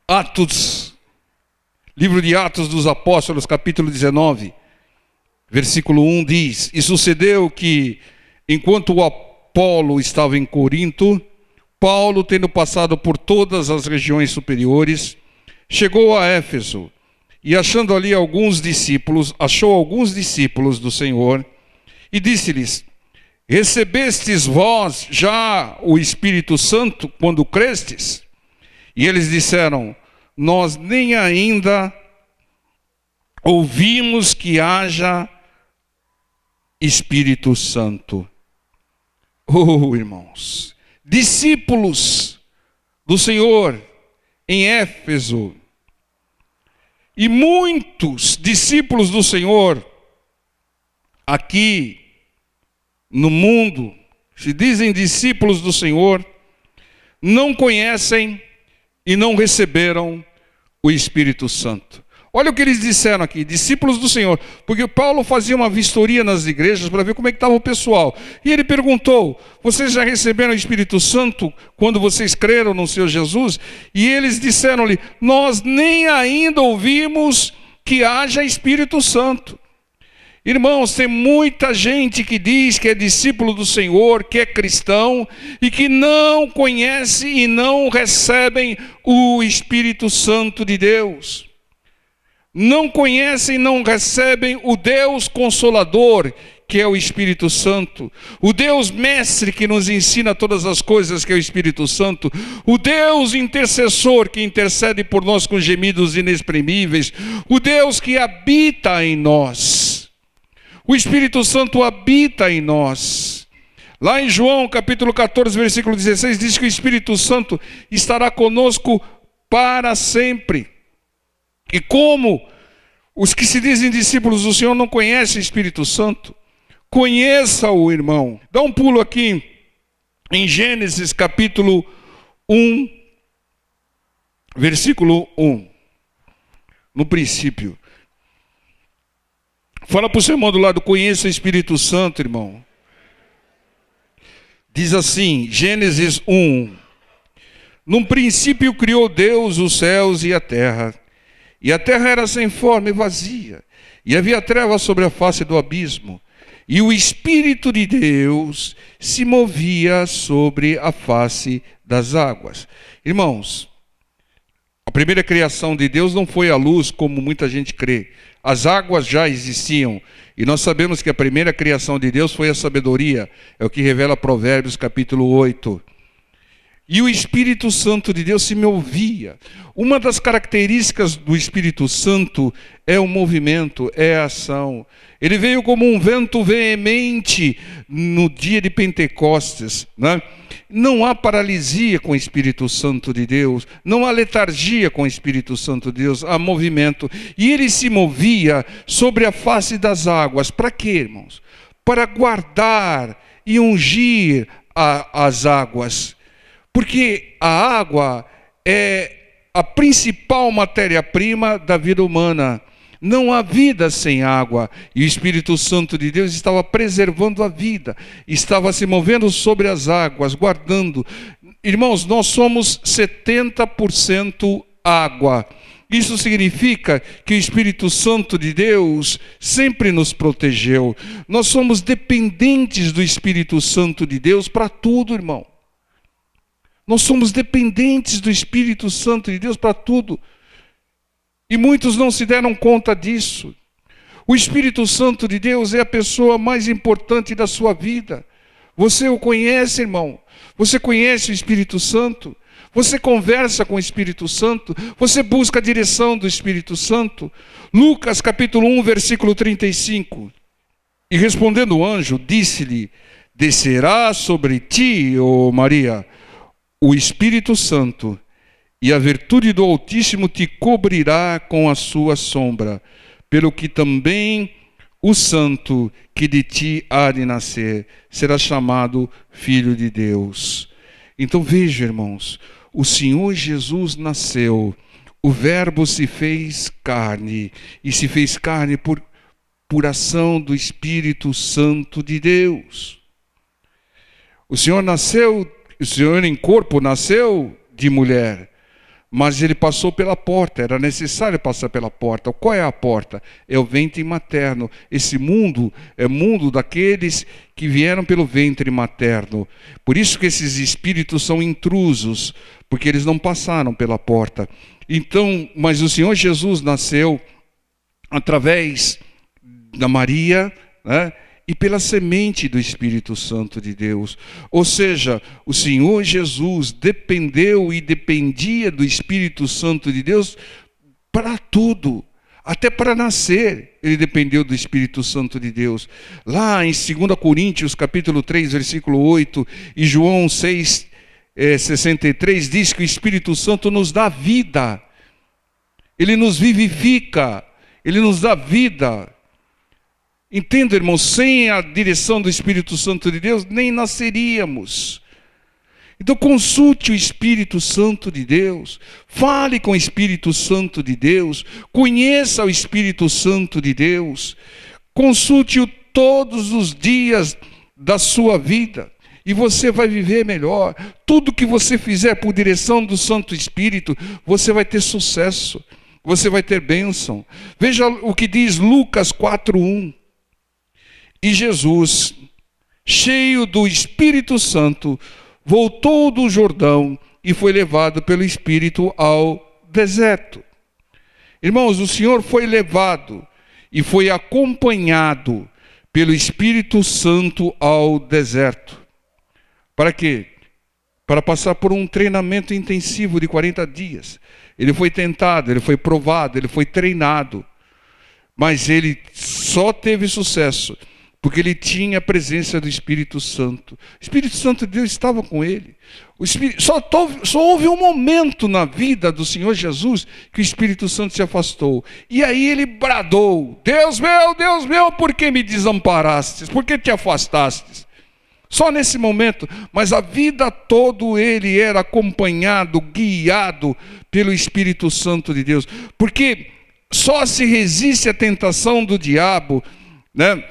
Atos, livro de Atos dos Apóstolos, capítulo 19, versículo 1 diz: E sucedeu que, enquanto o Apolo estava em Corinto, Paulo, tendo passado por todas as regiões superiores, chegou a Éfeso, e achando ali achou alguns discípulos do Senhor, e disse-lhes: Recebestes vós já o Espírito Santo quando crestes? E eles disseram: Nós nem ainda ouvimos que haja Espírito Santo. Oh, irmãos, discípulos do Senhor em Éfeso, e muitos discípulos do Senhor aqui no mundo, se dizem discípulos do Senhor, não conhecem e não receberam o Espírito Santo. Olha o que eles disseram aqui, discípulos do Senhor, porque Paulo fazia uma vistoria nas igrejas para ver como é que estava o pessoal. E ele perguntou: vocês já receberam o Espírito Santo quando vocês creram no Senhor Jesus? E eles disseram-lhe: nós nem ainda ouvimos que haja Espírito Santo. Irmãos, tem muita gente que diz que é discípulo do Senhor, que é cristão, e que não conhece e não recebem o Espírito Santo de Deus. Não conhecem e não recebem o Deus Consolador, que é o Espírito Santo. O Deus Mestre que nos ensina todas as coisas, que é o Espírito Santo. O Deus Intercessor que intercede por nós com gemidos inexprimíveis. O Deus que habita em nós. O Espírito Santo habita em nós. Lá em João capítulo 14, versículo 16, diz que o Espírito Santo estará conosco para sempre. E como os que se dizem discípulos do Senhor não conhecem o Espírito Santo, conheça-o, irmão. Dá um pulo aqui em Gênesis capítulo 1, versículo 1. No princípio. Fala para o seu irmão do lado: conheça o Espírito Santo, irmão. Diz assim, Gênesis 1. No princípio criou Deus os céus e a terra era sem forma e vazia, e havia trevas sobre a face do abismo, e o Espírito de Deus se movia sobre a face das águas. Irmãos, a primeira criação de Deus não foi a luz, como muita gente crê. As águas já existiam, e nós sabemos que a primeira criação de Deus foi a sabedoria, é o que revela Provérbios capítulo 8. E o Espírito Santo de Deus se movia. Uma das características do Espírito Santo é o movimento, é a ação. Ele veio como um vento veemente no dia de Pentecostes, né? Não há paralisia com o Espírito Santo de Deus, não há letargia com o Espírito Santo de Deus, há movimento. E ele se movia sobre a face das águas. Para quê, irmãos? Para guardar e ungir as águas. Porque a água é a principal matéria-prima da vida humana. Não há vida sem água. E o Espírito Santo de Deus estava preservando a vida. Estava se movendo sobre as águas, guardando. Irmãos, nós somos 70% água. Isso significa que o Espírito Santo de Deus sempre nos protegeu. Nós somos dependentes do Espírito Santo de Deus para tudo, irmão. Nós somos dependentes do Espírito Santo de Deus para tudo. E muitos não se deram conta disso. O Espírito Santo de Deus é a pessoa mais importante da sua vida. Você o conhece, irmão? Você conhece o Espírito Santo? Você conversa com o Espírito Santo? Você busca a direção do Espírito Santo? Lucas capítulo 1, versículo 35. E respondendo o anjo, disse-lhe: descerá sobre ti, ó Maria, o Espírito Santo, e a virtude do Altíssimo te cobrirá com a sua sombra, pelo que também o santo que de ti há de nascer será chamado Filho de Deus. Então veja, irmãos, o Senhor Jesus nasceu, o Verbo se fez carne, e se fez carne por ação do Espírito Santo de Deus. O Senhor em corpo nasceu de mulher, mas ele passou pela porta, era necessário passar pela porta. Qual é a porta? É o ventre materno. Esse mundo é mundo daqueles que vieram pelo ventre materno. Por isso que esses espíritos são intrusos, porque eles não passaram pela porta. Então, mas o Senhor Jesus nasceu através da Maria, né? E pela semente do Espírito Santo de Deus. Ou seja, o Senhor Jesus dependeu e dependia do Espírito Santo de Deus para tudo. Até para nascer, ele dependeu do Espírito Santo de Deus. Lá em 2 Coríntios, capítulo 3, versículo 8, e João 6, 63, diz que o Espírito Santo nos dá vida. Ele nos vivifica, ele nos dá vida. Entenda, irmão, sem a direção do Espírito Santo de Deus, nem nasceríamos. Então consulte o Espírito Santo de Deus, fale com o Espírito Santo de Deus, conheça o Espírito Santo de Deus, consulte-o todos os dias da sua vida, e você vai viver melhor. Tudo que você fizer por direção do Santo Espírito, você vai ter sucesso, você vai ter bênção. Veja o que diz Lucas 4:1. E Jesus, cheio do Espírito Santo, voltou do Jordão e foi levado pelo Espírito ao deserto. Irmãos, o Senhor foi levado e foi acompanhado pelo Espírito Santo ao deserto. Para quê? Para passar por um treinamento intensivo de 40 dias. Ele foi tentado, ele foi provado, ele foi treinado. Mas ele só teve sucesso porque ele tinha a presença do Espírito Santo. O Espírito Santo de Deus estava com ele. Só houve um momento na vida do Senhor Jesus que o Espírito Santo se afastou. E aí ele bradou: Deus meu, por que me desamparastes? Por que te afastastes? Só nesse momento, mas a vida toda ele era acompanhado, guiado pelo Espírito Santo de Deus. Porque só se resiste à tentação do diabo, né?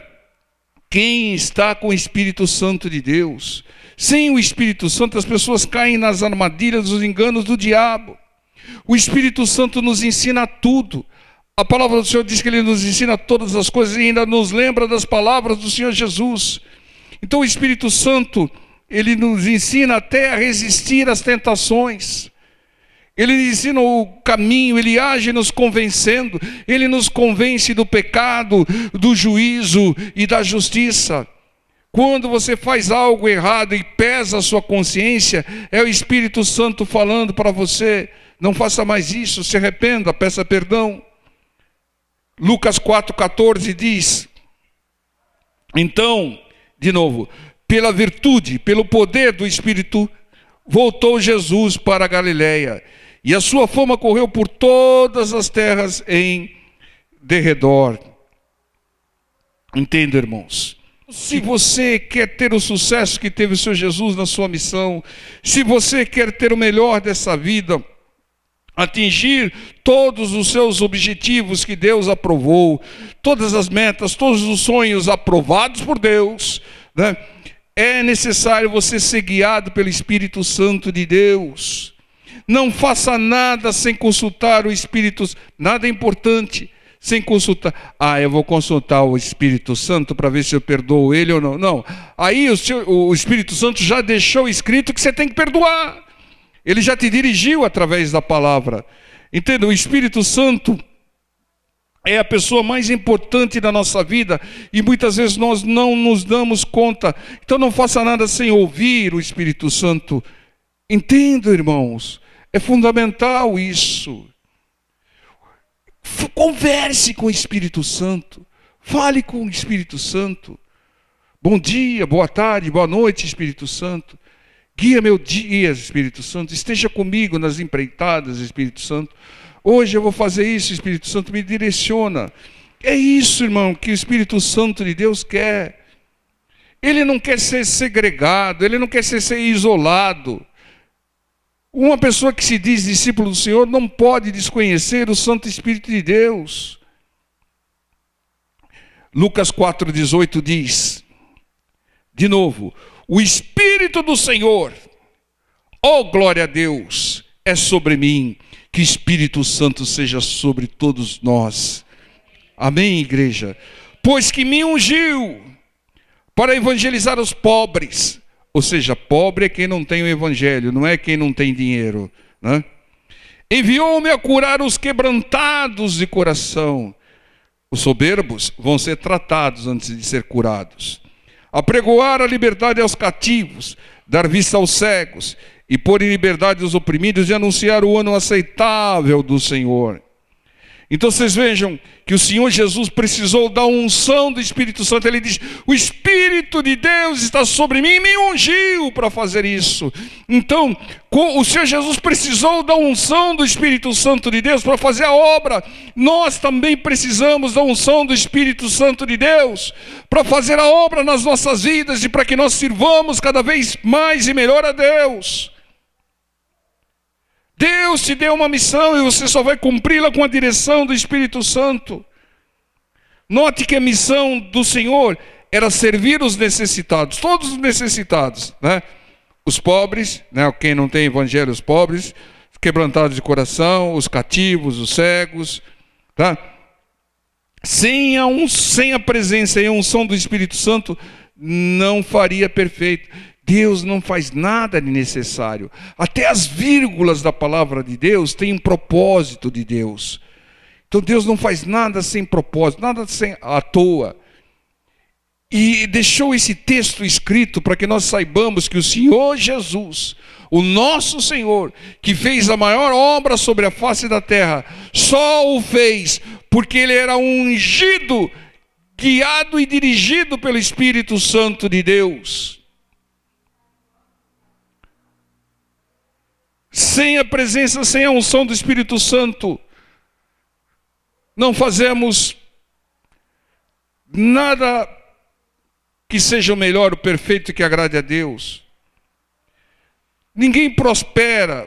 Quem está com o Espírito Santo de Deus. Sem o Espírito Santo, as pessoas caem nas armadilhas, nos enganos do diabo. O Espírito Santo nos ensina tudo. A palavra do Senhor diz que ele nos ensina todas as coisas e ainda nos lembra das palavras do Senhor Jesus. Então o Espírito Santo, ele nos ensina até a resistir às tentações. Ele ensina o caminho, ele age nos convencendo, ele nos convence do pecado, do juízo e da justiça. Quando você faz algo errado e pesa a sua consciência, é o Espírito Santo falando para você: não faça mais isso, se arrependa, peça perdão. Lucas 4,14 diz, então, de novo, pela virtude, pelo poder do Espírito, voltou Jesus para a Galileia. E a sua fama correu por todas as terras em derredor. Entenda, irmãos. Se você quer ter o sucesso que teve o Senhor Jesus na sua missão, se você quer ter o melhor dessa vida, atingir todos os seus objetivos que Deus aprovou, todas as metas, todos os sonhos aprovados por Deus, né? É necessário você ser guiado pelo Espírito Santo de Deus. Não faça nada sem consultar o Espírito, nada importante sem consultar. Eu vou consultar o Espírito Santo para ver se eu perdoo ele ou não. Não, aí o Espírito Santo já deixou escrito que você tem que perdoar. Ele já te dirigiu através da palavra. Entenda, o Espírito Santo é a pessoa mais importante da nossa vida e muitas vezes nós não nos damos conta. Então não faça nada sem ouvir o Espírito Santo. Entenda, irmãos. É fundamental isso. Converse com o Espírito Santo. Fale com o Espírito Santo. Bom dia, boa tarde, boa noite, Espírito Santo. Guia meu dia, Espírito Santo. Esteja comigo nas empreitadas, Espírito Santo. Hoje eu vou fazer isso, Espírito Santo, me direciona. É isso, irmão, que o Espírito Santo de Deus quer. Ele não quer ser segregado, ele não quer ser isolado. Uma pessoa que se diz discípulo do Senhor não pode desconhecer o Santo Espírito de Deus. Lucas 4,18 diz, de novo, o Espírito do Senhor, glória a Deus, é sobre mim, Que o Espírito Santo seja sobre todos nós. Amém, igreja? Pois que me ungiu para evangelizar os pobres. Ou seja, pobre é quem não tem o evangelho, não é quem não tem dinheiro, né? Enviou-me a curar os quebrantados de coração. Os soberbos vão ser tratados antes de ser curados. Apregoar a liberdade aos cativos, dar vista aos cegos e pôr em liberdade os oprimidos e anunciar o ano aceitável do Senhor. Então vocês vejam que o Senhor Jesus precisou da unção do Espírito Santo. Ele diz: o Espírito de Deus está sobre mim e me ungiu para fazer isso. Então o Senhor Jesus precisou da unção do Espírito Santo de Deus para fazer a obra. Nós também precisamos da unção do Espírito Santo de Deus para fazer a obra nas nossas vidas e para que nós sirvamos cada vez mais e melhor a Deus. Deus te deu uma missão e você só vai cumpri-la com a direção do Espírito Santo. Note que a missão do Senhor era servir os necessitados, todos os necessitados, né? Os pobres, né? Quem não tem evangelho, os pobres, os quebrantados de coração, os cativos, os cegos, tá? Sem a presença e a unção do Espírito Santo, não faria perfeito. Deus não faz nada de necessário. Até as vírgulas da palavra de Deus têm um propósito de Deus. Então Deus não faz nada sem propósito, nada sem à toa. E deixou esse texto escrito para que nós saibamos que o Senhor Jesus, o nosso Senhor, que fez a maior obra sobre a face da terra, só o fez porque Ele era ungido, guiado e dirigido pelo Espírito Santo de Deus. Sem a presença, sem a unção do Espírito Santo, não fazemos nada que seja o melhor, o perfeito, que agrade a Deus. Ninguém prospera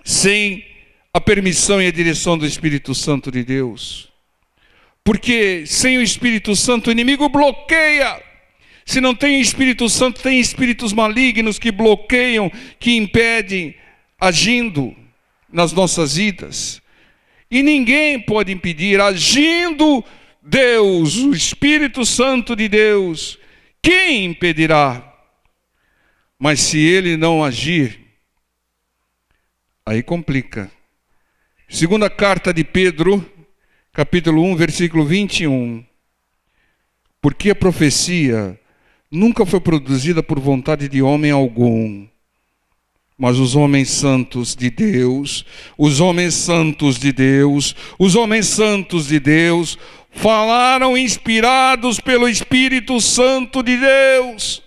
sem a permissão e a direção do Espírito Santo de Deus. Porque sem o Espírito Santo o inimigo bloqueia. Se não tem Espírito Santo, tem espíritos malignos que bloqueiam, que impedem agindo nas nossas vidas. E ninguém pode impedir, agindo Deus, o Espírito Santo de Deus, quem impedirá? Mas se Ele não agir, aí complica. Segunda carta de Pedro, capítulo 1, versículo 21. Porque a profecia nunca foi produzida por vontade de homem algum, mas os homens santos de Deus, os homens santos de Deus, os homens santos de Deus, falaram inspirados pelo Espírito Santo de Deus.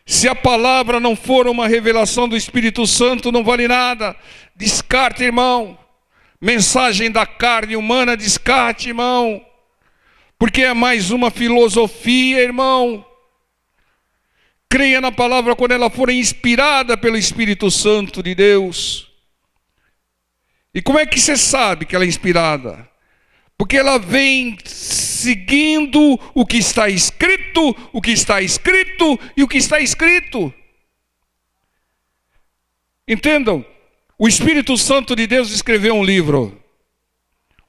Se a palavra não for uma revelação do Espírito Santo, não vale nada. Descarte, irmão. Mensagem da carne humana, descarte, irmão. Porque é mais uma filosofia, irmão. Creia na palavra quando ela for inspirada pelo Espírito Santo de Deus. E como é que você sabe que ela é inspirada? Porque ela vem seguindo o que está escrito, o que está escrito e o que está escrito. Entendam, o Espírito Santo de Deus escreveu um livro,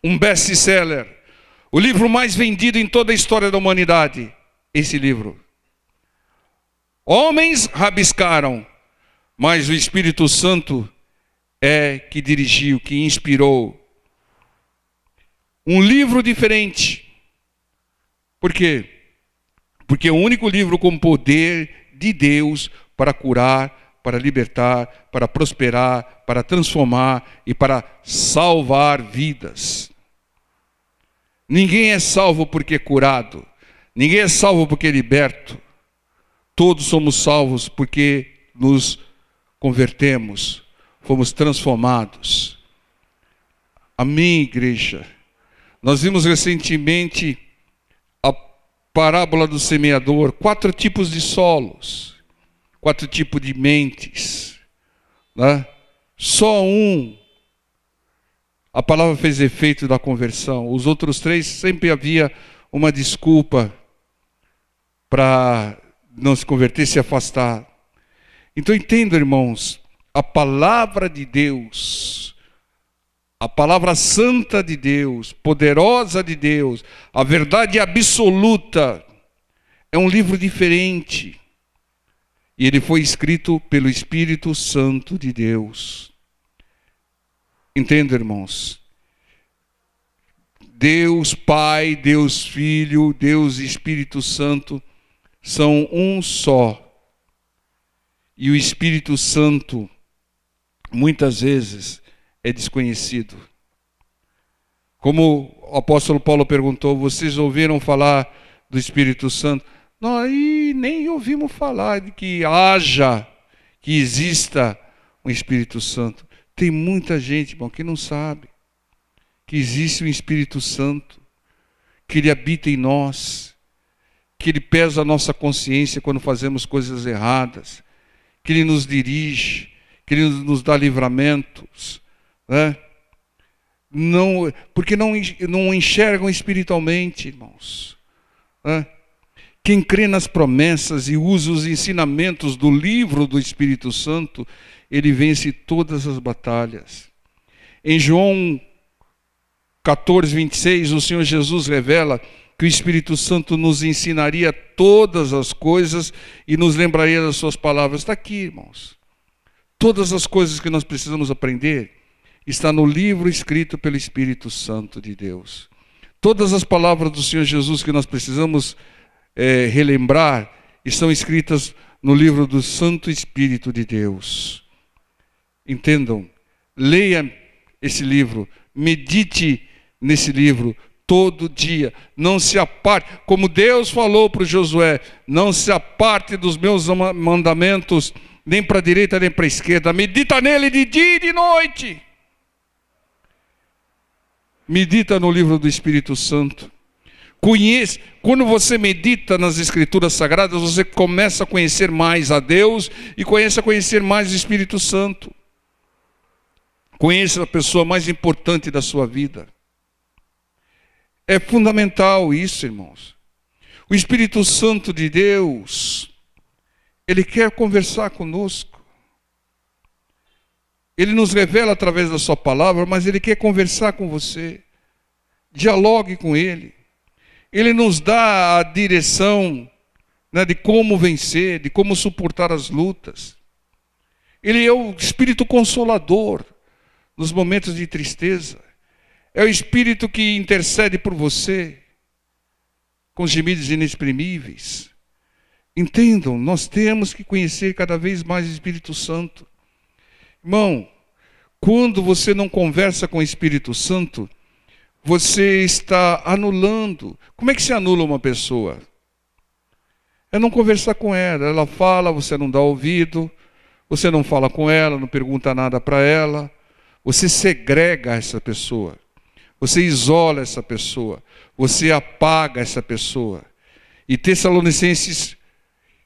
um best-seller. O livro mais vendido em toda a história da humanidade, esse livro. Homens rabiscaram, mas o Espírito Santo é que dirigiu, que inspirou. Um livro diferente. Por quê? Porque é o único livro com poder de Deus para curar, para libertar, para prosperar, para transformar e para salvar vidas. Ninguém é salvo porque é curado. Ninguém é salvo porque é liberto. Todos somos salvos porque nos convertemos, fomos transformados. Amém, igreja? Nós vimos recentemente a parábola do semeador, 4 tipos de solos, 4 tipos de mentes, né? Só um a palavra fez efeito da conversão. Os outros 3 sempre havia uma desculpa para não se converter, se afastar. Então entenda, irmãos, a palavra de Deus, a palavra santa de Deus, poderosa de Deus, a verdade absoluta, é um livro diferente. E ele foi escrito pelo Espírito Santo de Deus. Entenda, irmãos? Deus Pai, Deus Filho, Deus Espírito Santo são um só. E o Espírito Santo, muitas vezes, é desconhecido. Como o apóstolo Paulo perguntou, vocês ouviram falar do Espírito Santo? Nós nem ouvimos falar de que haja, que exista um Espírito Santo. Tem muita gente, irmão, que não sabe que existe um Espírito Santo, que ele habita em nós, que ele pesa a nossa consciência quando fazemos coisas erradas, que ele nos dirige, que ele nos dá livramentos, né? Não, porque não enxergam espiritualmente, irmãos, né? Quem crê nas promessas e usa os ensinamentos do livro do Espírito Santo, ele vence todas as batalhas. Em João 14, 26, o Senhor Jesus revela que o Espírito Santo nos ensinaria todas as coisas e nos lembraria das suas palavras. Está aqui, irmãos. Todas as coisas que nós precisamos aprender está no livro escrito pelo Espírito Santo de Deus. Todas as palavras do Senhor Jesus que nós precisamos relembrar estão escritas no livro do Santo Espírito de Deus. Entendam, leia esse livro, medite nesse livro todo dia, não se aparte, como Deus falou para Josué, não se aparte dos meus mandamentos, nem para a direita nem para a esquerda, medita nele de dia e de noite. Medita no livro do Espírito Santo. Conhece, quando você medita nas Escrituras Sagradas, você começa a conhecer mais a Deus e começa a conhecer mais o Espírito Santo. Conheça a pessoa mais importante da sua vida. É fundamental isso, irmãos. O Espírito Santo de Deus, ele quer conversar conosco. Ele nos revela através da sua palavra, mas ele quer conversar com você. Dialogue com ele. Ele nos dá a direção, né, de como vencer, de como suportar as lutas. Ele é o Espírito Consolador nos momentos de tristeza. É o Espírito que intercede por você com gemidos inexprimíveis. Entendam, nós temos que conhecer cada vez mais o Espírito Santo. Irmão, quando você não conversa com o Espírito Santo, você está anulando. Como é que se anula uma pessoa? É não conversar com ela. Ela fala, você não dá ouvido, você não fala com ela, não pergunta nada para ela. Você segrega essa pessoa. Você isola essa pessoa. Você apaga essa pessoa. E Tessalonicenses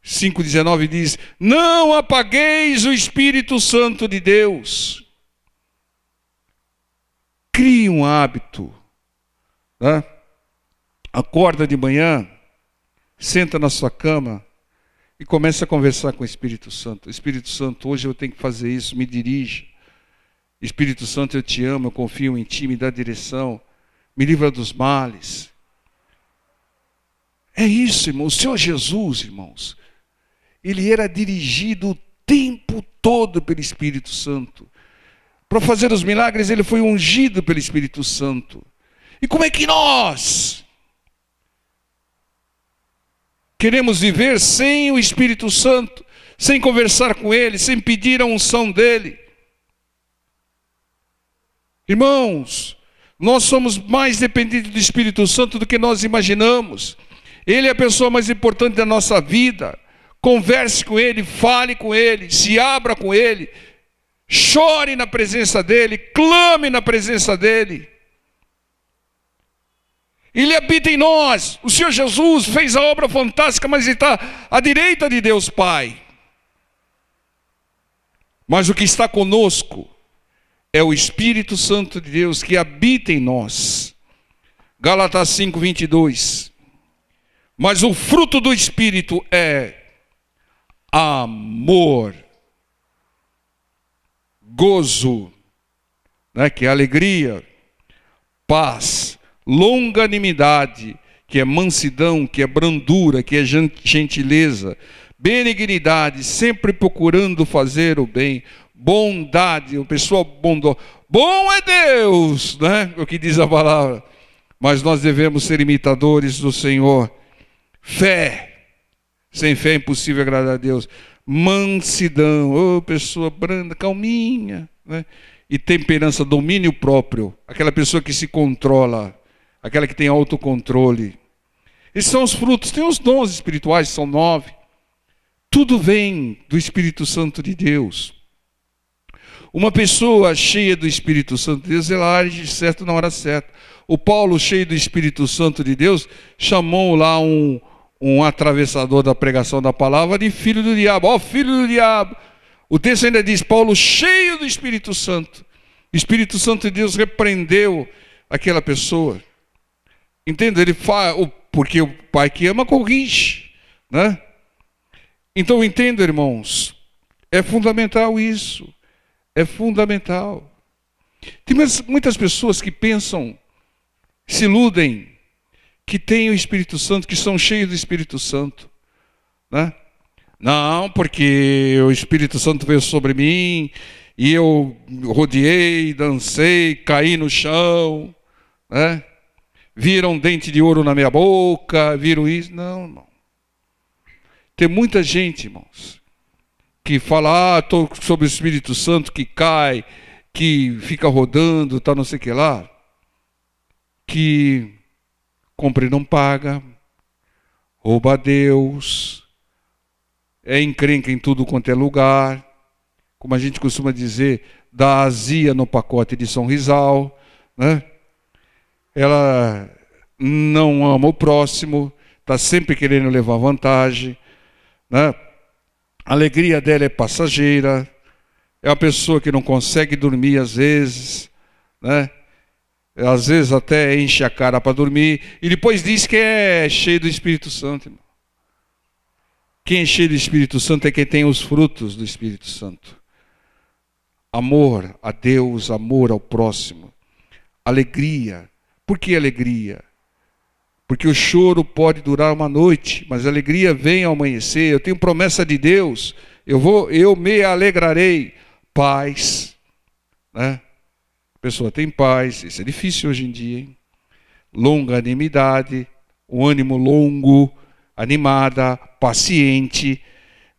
5,19 diz: não apagueis o Espírito Santo de Deus. Crie um hábito. Né? Acorda de manhã, senta na sua cama e começa a conversar com o Espírito Santo. Espírito Santo, hoje eu tenho que fazer isso, me dirige. Espírito Santo, eu te amo, eu confio em ti, me dá direção, me livra dos males. É isso, irmão. O Senhor Jesus, irmãos, ele era dirigido o tempo todo pelo Espírito Santo. Para fazer os milagres, ele foi ungido pelo Espírito Santo. E como é que nós queremos viver sem o Espírito Santo, sem conversar com ele, sem pedir a unção dele? Irmãos, nós somos mais dependentes do Espírito Santo do que nós imaginamos. Ele é a pessoa mais importante da nossa vida. Converse com ele, fale com ele, se abra com ele, chore na presença dele, clame na presença dele. Ele habita em nós. O Senhor Jesus fez a obra fantástica, mas ele está à direita de Deus Pai. Mas o que está conosco é o Espírito Santo de Deus que habita em nós. Gálatas 5:22. Mas o fruto do Espírito é amor, gozo, né, que é alegria, paz, longanimidade, que é mansidão, que é brandura, que é gentileza, benignidade, sempre procurando fazer o bem, bondade, uma pessoa bondosa. Bom é Deus, né? O que diz a palavra. Mas nós devemos ser imitadores do Senhor. Fé. Sem fé é impossível agradar a Deus. Mansidão, pessoa branda, calminha, né? E temperança, domínio próprio. Aquela pessoa que se controla, aquela que tem autocontrole. Esses são os frutos. Tem os dons espirituais, são 9. Tudo vem do Espírito Santo de Deus. Uma pessoa cheia do Espírito Santo de Deus, ela age certo na hora certa. O Paulo, cheio do Espírito Santo de Deus, chamou lá um atravessador da pregação da palavra de filho do diabo. Ó, filho do diabo. O texto ainda diz, Paulo, cheio do Espírito Santo. O Espírito Santo de Deus repreendeu aquela pessoa. Entende? Ele fala, porque o pai que ama corrige, né? Então, entendo, irmãos, é fundamental isso. É fundamental. Tem muitas pessoas que pensam, se iludem, que têm o Espírito Santo, que são cheios do Espírito Santo, né? Não, porque o Espírito Santo veio sobre mim, e eu rodeei, dancei, caí no chão, né? Viram dente de ouro na minha boca, viram isso. Não, não. Tem muita gente, irmãos, que fala, estou sobre o Espírito Santo, que cai, que fica rodando, tá, não sei o que lá, que compra e não paga, rouba a Deus, é encrenca em tudo quanto é lugar, como a gente costuma dizer, dá azia no pacote de São Rizal, né? Ela não ama o próximo, está sempre querendo levar vantagem, né? A alegria dela é passageira, é uma pessoa que não consegue dormir às vezes, né? Às vezes até enche a cara para dormir, e depois diz que é cheio do Espírito Santo, irmão. Quem é cheio do Espírito Santo é quem tem os frutos do Espírito Santo. Amor a Deus, amor ao próximo, alegria. Por que alegria? Porque o choro pode durar uma noite, mas a alegria vem ao amanhecer. Eu tenho promessa de Deus, eu me alegrarei. Paz, né? A pessoa tem paz, isso é difícil hoje em dia, hein? Longanimidade, o ânimo longo, animada, paciente,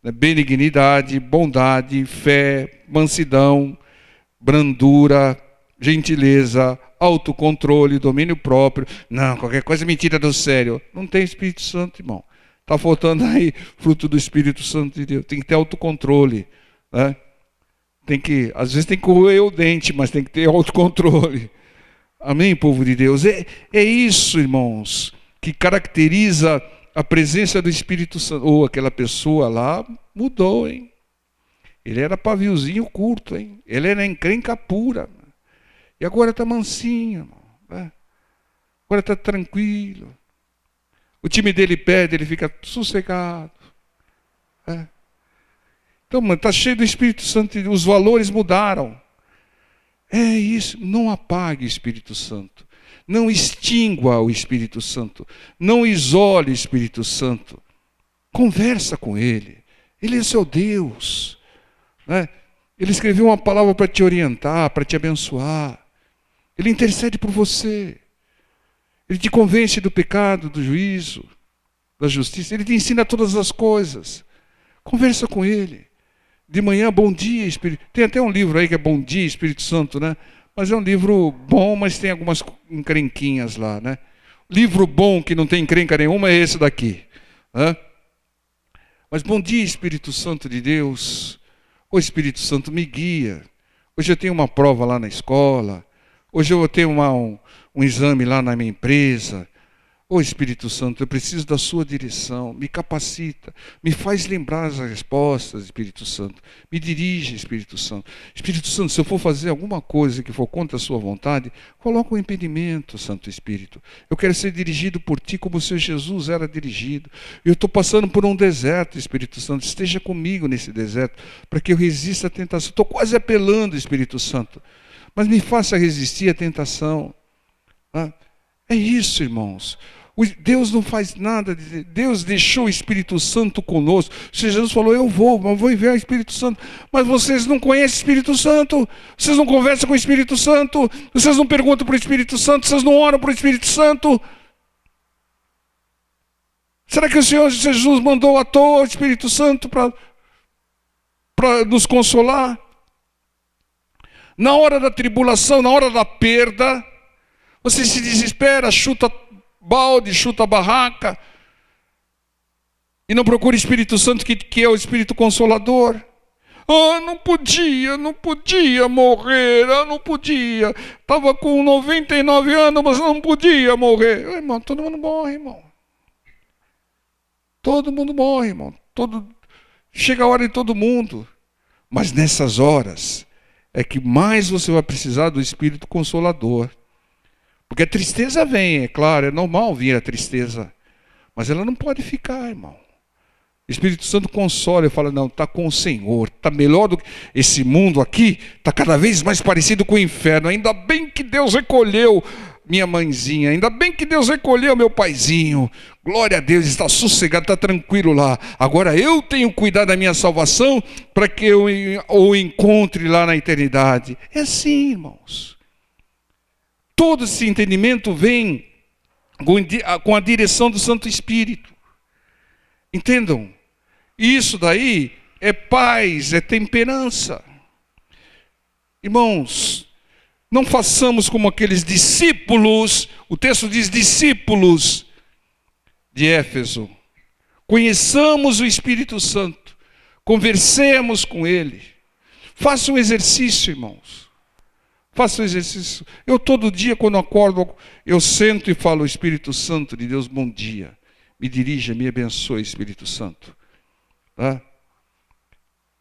né? Benignidade, bondade, fé, mansidão, brandura, gentileza, autocontrole, domínio próprio. Não, qualquer coisa me tira do sério. Não tem Espírito Santo, irmão. Está faltando aí fruto do Espírito Santo de Deus. Tem que ter autocontrole, né? Às vezes tem que roer o dente, mas tem que ter autocontrole. Amém, povo de Deus? É isso, irmãos, que caracteriza a presença do Espírito Santo. Ou aquela pessoa lá mudou, hein? Ele era paviozinho curto, hein? Ele era encrenca pura. E agora está mansinho, irmão, né? Agora está tranquilo. O time dele perde, ele fica sossegado, né? Então, mano, está cheio do Espírito Santo, os valores mudaram. É isso, não apague o Espírito Santo. Não extingua o Espírito Santo. Não isole o Espírito Santo. Conversa com Ele. Ele é seu Deus, né? Ele escreveu uma palavra para te orientar, para te abençoar. Ele intercede por você. Ele te convence do pecado, do juízo, da justiça. Ele te ensina todas as coisas. Conversa com Ele. De manhã, bom dia, Espírito. Tem até um livro aí que é Bom Dia, Espírito Santo, né? Mas é um livro bom, mas tem algumas encrenquinhas lá, né? Livro bom que não tem encrenca nenhuma é esse daqui, né? Mas bom dia, Espírito Santo de Deus. Ô Espírito Santo, me guia. Hoje eu tenho uma prova lá na escola. Hoje eu vou ter um exame lá na minha empresa. Ô Espírito Santo, eu preciso da sua direção, me capacita, me faz lembrar as respostas, Espírito Santo. Me dirige, Espírito Santo. Espírito Santo, se eu for fazer alguma coisa que for contra a sua vontade, coloca um impedimento, Santo Espírito. Eu quero ser dirigido por ti como o Senhor Jesus era dirigido. Eu estou passando por um deserto, Espírito Santo. Esteja comigo nesse deserto, para que eu resista à tentação. Estou quase apelando, Espírito Santo, mas me faça resistir à tentação. É isso, irmãos. Deus não faz nada. Deus deixou o Espírito Santo conosco. Jesus falou, eu vou enviar o Espírito Santo. Mas vocês não conhecem o Espírito Santo. Vocês não conversam com o Espírito Santo. Vocês não perguntam para o Espírito Santo. Vocês não oram para o Espírito Santo. Será que o Senhor Jesus mandou à toa o Espírito Santo para nos consolar? Na hora da tribulação, na hora da perda, você se desespera, chuta balde, chuta a barraca, e não procura o Espírito Santo, que é o Espírito Consolador. Não podia morrer, não podia. Estava com 99 anos, mas não podia morrer. Irmão, todo mundo morre, irmão. Todo mundo morre, irmão. Chega a hora de todo mundo. Mas nessas horas é que mais você vai precisar do Espírito Consolador. Porque a tristeza vem, é claro, é normal vir a tristeza. Mas ela não pode ficar, irmão. O Espírito Santo consola e fala, não, está com o Senhor. Está melhor do que esse mundo aqui. Está cada vez mais parecido com o inferno. Ainda bem que Deus recolheu minha mãezinha. Ainda bem que Deus recolheu meu paizinho. Glória a Deus, está sossegado, está tranquilo lá. Agora eu tenho que cuidar da minha salvação para que eu o encontre lá na eternidade. É assim, irmãos. Todo esse entendimento vem com a direção do Santo Espírito. Entendam? Isso daí é paz, é temperança. Irmãos, não façamos como aqueles discípulos, o texto diz discípulos de Éfeso. Conheçamos o Espírito Santo, conversemos com Ele. Faça um exercício, irmãos. Faça o exercício. Eu todo dia, quando acordo, eu sento e falo, Espírito Santo de Deus, bom dia. Me dirija, me abençoe, Espírito Santo. Tá?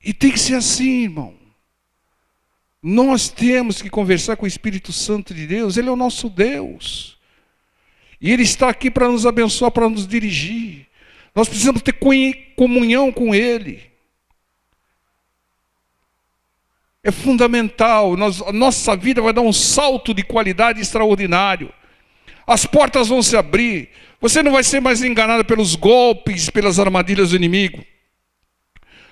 E tem que ser assim, irmão. Nós temos que conversar com o Espírito Santo de Deus. Ele é o nosso Deus. E Ele está aqui para nos abençoar, para nos dirigir. Nós precisamos ter comunhão com Ele. É fundamental, a nossa vida vai dar um salto de qualidade extraordinário. As portas vão se abrir. Você não vai ser mais enganado pelos golpes, pelas armadilhas do inimigo.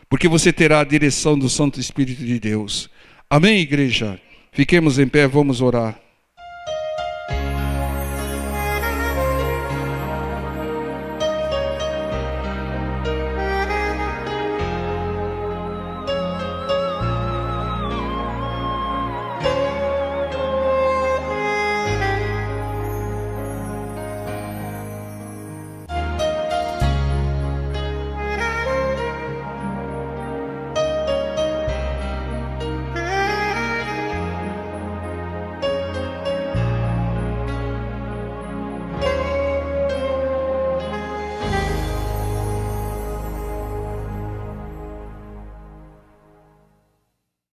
Porque você terá a direção do Santo Espírito de Deus. Amém, igreja? Fiquemos em pé, vamos orar.